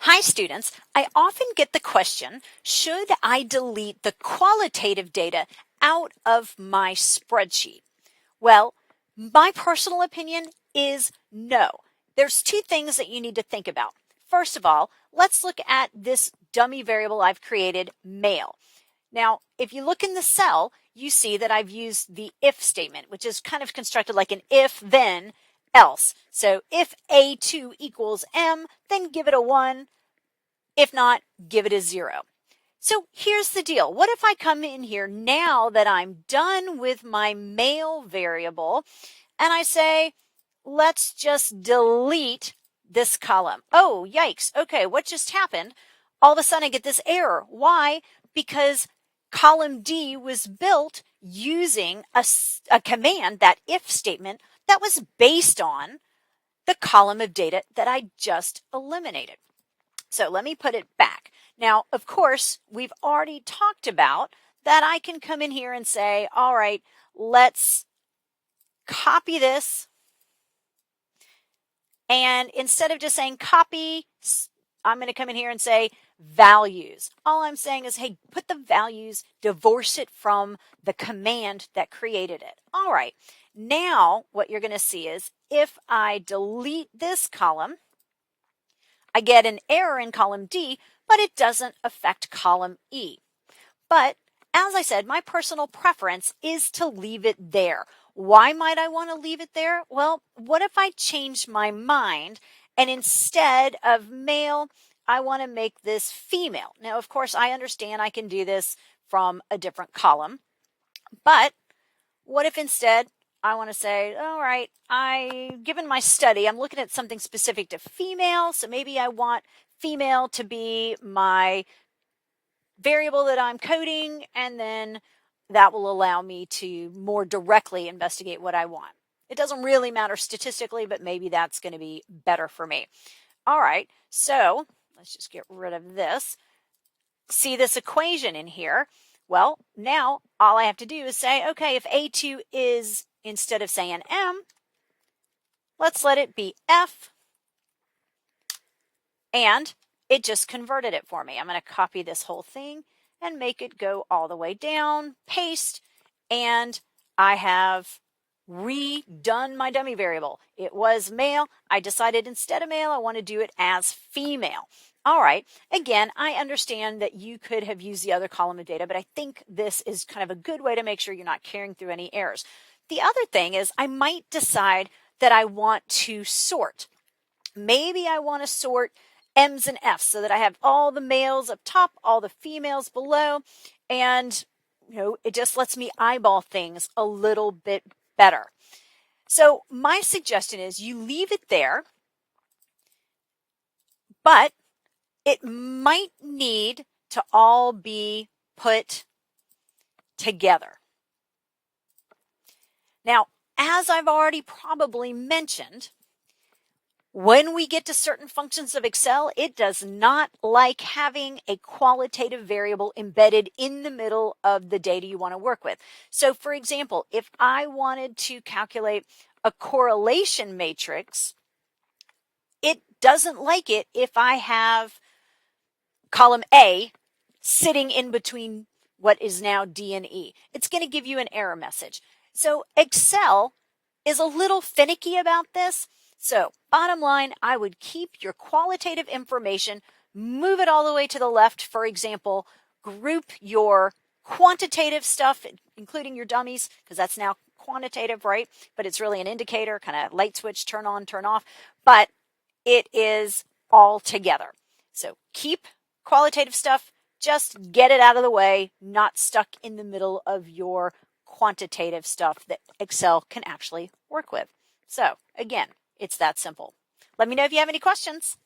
Hi students, I often get the question, should I delete the qualitative data out of my spreadsheet? Well, my personal opinion is no. There's two things that you need to think about. First of all, let's look at this dummy variable I've created, male. Now, if you look in the cell, you see that I've used the if statement, which is kind of constructed like an if, then, else. So if A2 equals M, then give it a 1. If not, give it a 0. So here's the deal. What if I come in here now that I'm done with my male variable and I say, let's just delete this column. Oh, yikes. Okay, what just happened? All of a sudden I get this error. Why? Because column D was built using a command, that if statement, that was based on the column of data that I just eliminated. So let me put it back. Now, of course, we've already talked about that I can come in here and say, all right, let's copy this. And instead of just saying copy, I'm going to come in here and say values. All I'm saying is, hey, put the values, divorce it from the command that created it. All right. Now what you're going to see is if I delete this column, I get an error in column D, but it doesn't affect column E. But as I said, my personal preference is to leave it there. Why might I want to leave it there? Well, what if I change my mind and instead of male, I want to make this female? Now, of course, I understand I can do this from a different column, but what if instead I want to say, all right, given my study, I'm looking at something specific to female, so maybe I want female to be my variable that I'm coding, and then that will allow me to more directly investigate what I want. It doesn't really matter statistically, but maybe that's going to be better for me. All right, so let's just get rid of this. See this equation in here? Well, now all I have to do is say, okay, if A2 is, instead of saying M, let's let it be F. And it just converted it for me. I'm going to copy this whole thing and make it go all the way down, paste, and I have redone my dummy variable. It was male. I decided instead of male, I want to do it as female. All right. Again, I understand that you could have used the other column of data, but I think this is kind of a good way to make sure you're not carrying through any errors. The other thing is I might decide that I want to sort. Maybe I want to sort M's and F's so that I have all the males up top, all the females below, and it just lets me eyeball things a little bit better. So my suggestion is you leave it there, but it might need to all be put together. Now, as I've already probably mentioned, when we get to certain functions of Excel, it does not like having a qualitative variable embedded in the middle of the data you want to work with. So for example, if I wanted to calculate a correlation matrix, it doesn't like it if I have column A sitting in between what is now D and E. It's going to give you an error message. So Excel is a little finicky about this. So bottom line, I would keep your qualitative information, move it all the way to the left. For example, group your quantitative stuff, including your dummies, because that's now quantitative, right? But it's really an indicator, kind of light switch, turn on, turn off, but it is all together. So keep qualitative stuff, just get it out of the way, not stuck in the middle of your quantitative stuff that Excel can actually work with. So again, it's that simple. Let me know if you have any questions.